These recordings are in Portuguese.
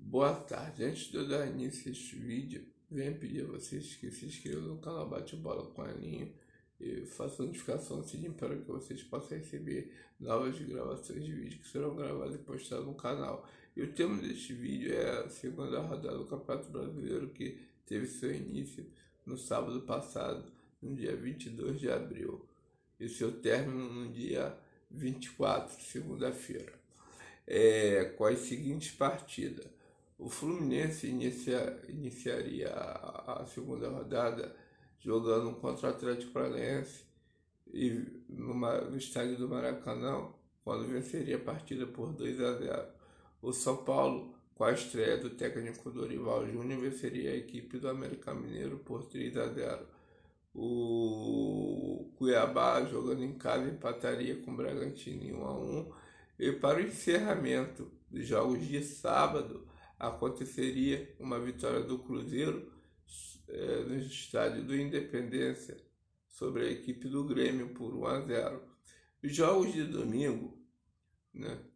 Boa tarde. Antes de eu dar início a este vídeo, venho pedir a vocês que se inscrevam no canal Bate Bola com a Aninho e façam notificação do sininho para que vocês possam receber novas gravações de vídeo que serão gravadas e postadas no canal. E o tema deste vídeo é a segunda rodada do Campeonato Brasileiro, que teve seu início no sábado passado, no dia 22 de abril, e seu término no dia 24, segunda-feira. Com as seguintes partidas. O Fluminense iniciaria a segunda rodada jogando contra o Atlético Paranaense no estádio do Maracanã, quando venceria a partida por 2-0. O São Paulo, com a estreia do técnico Dorival Júnior, venceria a equipe do América Mineiro por 3-0. O Cuiabá, jogando em casa, empataria com o Bragantino em 1-1. E para o encerramento dos jogos de sábado, aconteceria uma vitória do Cruzeiro no estádio do Independência sobre a equipe do Grêmio por 1-0. Os jogos de domingo,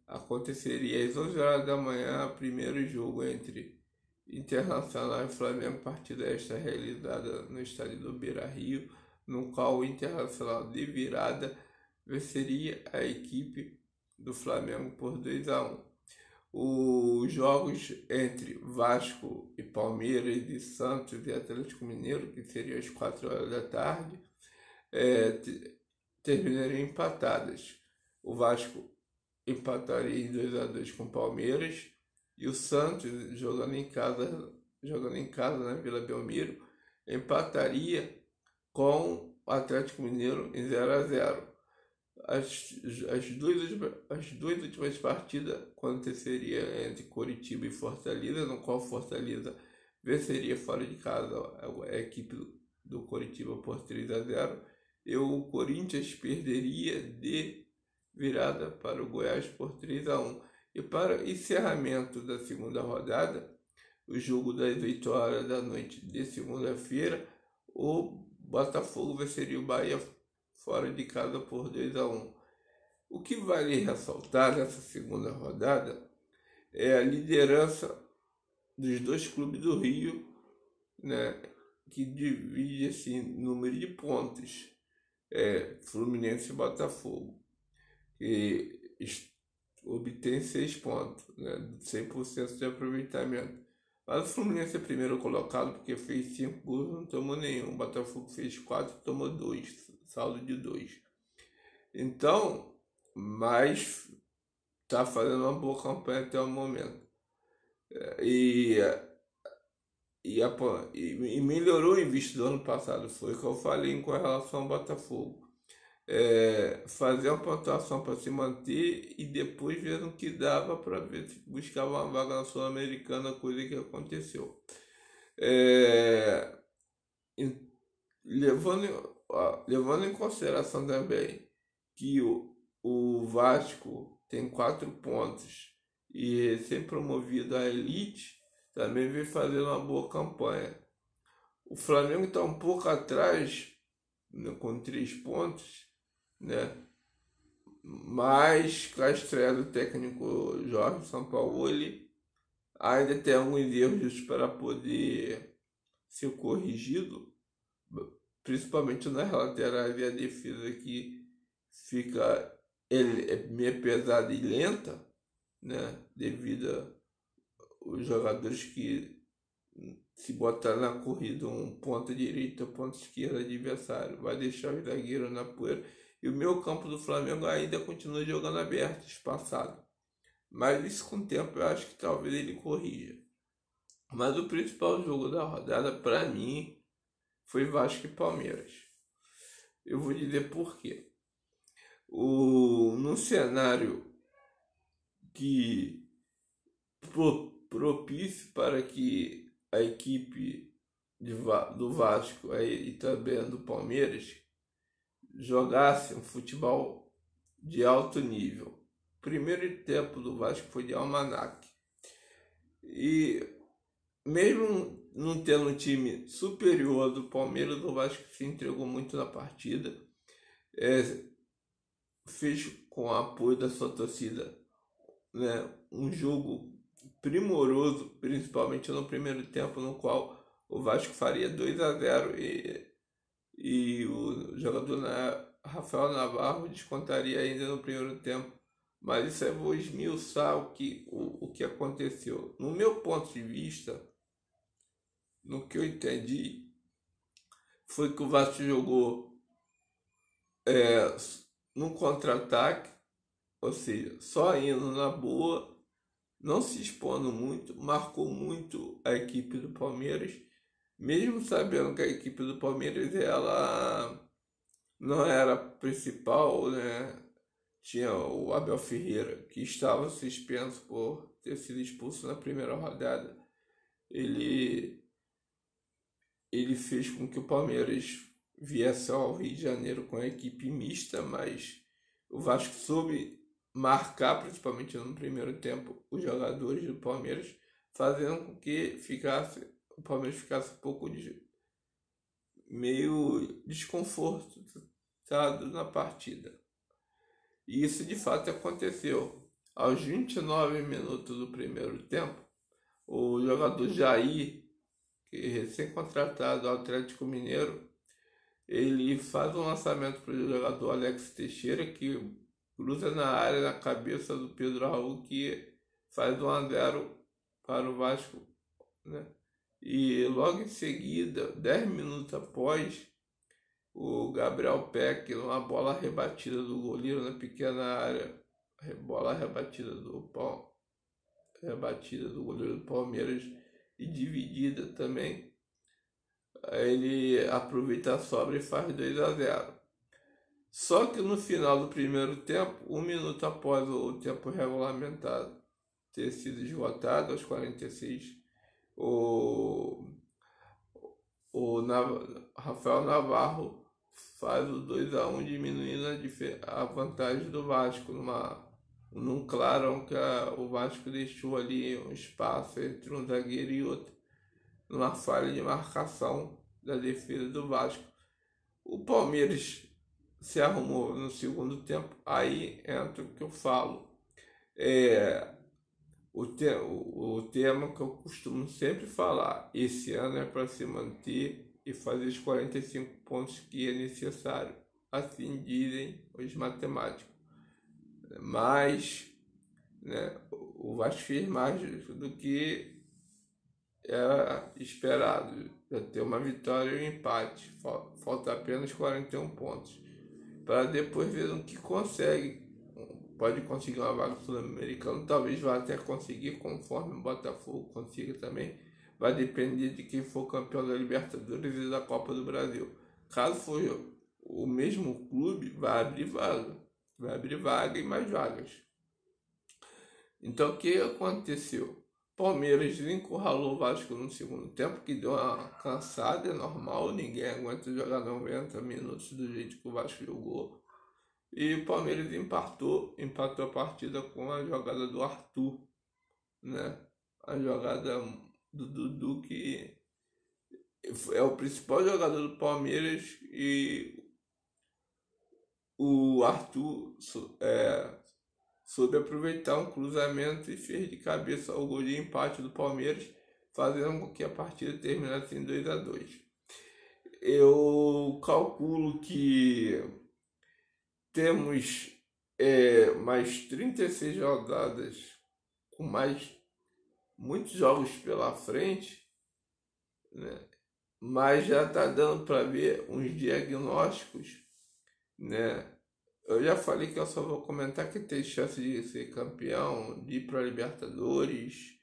aconteceria às 11 horas da manhã o primeiro jogo entre Internacional e Flamengo, partida esta realizada no estádio do Beira-Rio, no qual o Internacional de virada venceria a equipe do Flamengo por 2-1. Os jogos entre Vasco e Palmeiras, e Santos e Atlético Mineiro, que seriam às 4 horas da tarde, terminariam empatadas. O Vasco empataria em 2-2 com o Palmeiras, e o Santos, jogando em casa na Vila Belmiro, empataria com o Atlético Mineiro em 0-0. As duas últimas partidas aconteceria entre Coritiba e Fortaleza, no qual Fortaleza venceria fora de casa a equipe do Coritiba por 3-0, e o Corinthians perderia de virada para o Goiás por 3-1. E para encerramento da segunda rodada, o jogo das 8 horas da noite de segunda-feira, o Botafogo venceria o Bahia fora de casa por 2-1. O que vale ressaltar nessa segunda rodada é a liderança dos dois clubes do Rio, que divide assim número de pontos, Fluminense e Botafogo, que obtém 6 pontos, 100% de aproveitamento. Mas o Fluminense é primeiro colocado porque fez 5 gols, não tomou nenhum. O Botafogo fez 4, tomou 2, saldo de 2. Então, mas está fazendo uma boa campanha até o momento. E melhorou em vista do ano passado. Foi o que eu falei com relação ao Botafogo. Fazer uma pontuação para se manter e depois ver no que dava para ver se buscava uma vaga na Sul-Americana, coisa que aconteceu. Levando em consideração também que o Vasco tem 4 pontos e recém-promovido à elite, também vem fazendo uma boa campanha. O Flamengo está um pouco atrás, com 3 pontos, mas com a estreia do técnico Jorge Sampaoli, ainda tem alguns erros para poder ser corrigido, principalmente nas laterais e a defesa, que fica meio pesada e lenta, devido aos jogadores que, se botar na corrida um ponta direita, ponta esquerda adversário, vai deixar o zagueiro na poeira. E o meio campo do Flamengo ainda continua jogando aberto, espaçado. Mas isso, com o tempo, eu acho que talvez ele corrija. Mas o principal jogo da rodada, para mim, foi Vasco e Palmeiras. Eu vou dizer por quê. Num cenário que propício para que a equipe do Vasco e também do Palmeiras jogasse um futebol de alto nível. O primeiro tempo do Vasco foi de almanaque. E mesmo não tendo um time superior do Palmeiras, o Vasco se entregou muito na partida. Fez com o apoio da sua torcida, um jogo primoroso, principalmente no primeiro tempo, no qual o Vasco faria 2-0 e o jogador Rafael Navarro descontaria ainda no primeiro tempo. Mas isso eu vou esmiuçar o que aconteceu. No meu ponto de vista, no que eu entendi, foi que o Vasco jogou no contra-ataque, ou seja, só indo na boa, não se expondo muito, marcou muito a equipe do Palmeiras, mesmo sabendo que a equipe do Palmeiras ela não era a principal, né? Tinha o Abel Ferreira, que estava suspenso por ter sido expulso na primeira rodada. Ele fez com que o Palmeiras viesse ao Rio de Janeiro com a equipe mista, mas o Vasco soube marcar, principalmente no primeiro tempo, os jogadores do Palmeiras, fazendo com que o Palmeiras ficasse um pouco meio desconfortado na partida. E isso de fato aconteceu. Aos 29 minutos do primeiro tempo, o jogador Jair, que é recém-contratado ao Atlético Mineiro, ele faz um lançamento para o jogador Alex Teixeira, que cruza na área, na cabeça do Pedro Raul, que faz 1-0 para o Vasco, né? E logo em seguida, 10 minutos após, o Gabriel Peck, uma bola rebatida do goleiro na pequena área, bola rebatida do goleiro do Palmeiras e dividida também, ele aproveita a sobra e faz 2-0. Só que no final do primeiro tempo, 1 minuto após o tempo regulamentado ter sido esgotado, aos 46, Rafael Navarro faz o 2-1, diminuindo a vantagem do Vasco num clarão que o Vasco deixou ali um espaço entre um zagueiro e outro, numa falha de marcação da defesa do Vasco. O Palmeiras se arrumou no segundo tempo, aí entra o que eu falo. O tema que eu costumo sempre falar, esse ano é para se manter e fazer os 45 pontos que é necessário, assim dizem os matemáticos. Mas, né, o Vasco fez mais do que era esperado, já ter uma vitória e um empate, falta apenas 41 pontos, para depois ver o que consegue. Pode conseguir uma vaga sul-americana, talvez vá até conseguir, conforme o Botafogo consiga também. Vai depender de quem for campeão da Libertadores e da Copa do Brasil. Caso for o mesmo clube, vai abrir vaga e mais vagas. Então o que aconteceu? Palmeiras encurralou o Vasco no segundo tempo, que deu uma cansada, é normal, ninguém aguenta jogar 90 minutos do jeito que o Vasco jogou. E o Palmeiras empatou a partida com a jogada do Arthur, né? A jogada do Dudu, que é o principal jogador do Palmeiras, e o Arthur soube aproveitar um cruzamento e fez de cabeça o gol de empate do Palmeiras, fazendo com que a partida terminasse em 2-2. Eu calculo que temos mais 36 rodadas, com mais muitos jogos pela frente, né? Mas já está dando para ver uns diagnósticos, né? Eu já falei que eu só vou comentar que tem chance de ser campeão, de ir para a Libertadores,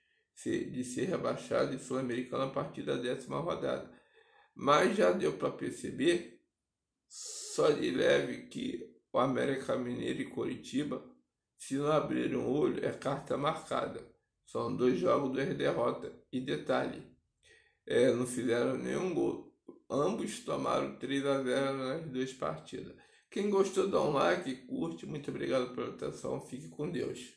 de ser rebaixado e Sul-Americano a partir da 10ª rodada. Mas já deu para perceber, só de leve, que o América Mineiro e Coritiba, se não abrirem o olho, é carta marcada. São 2 jogos, 2 derrotas. E detalhe, não fizeram nenhum gol. Ambos tomaram 3-0 nas 2 partidas. Quem gostou, dá um like, curte. Muito obrigado pela atenção. Fique com Deus.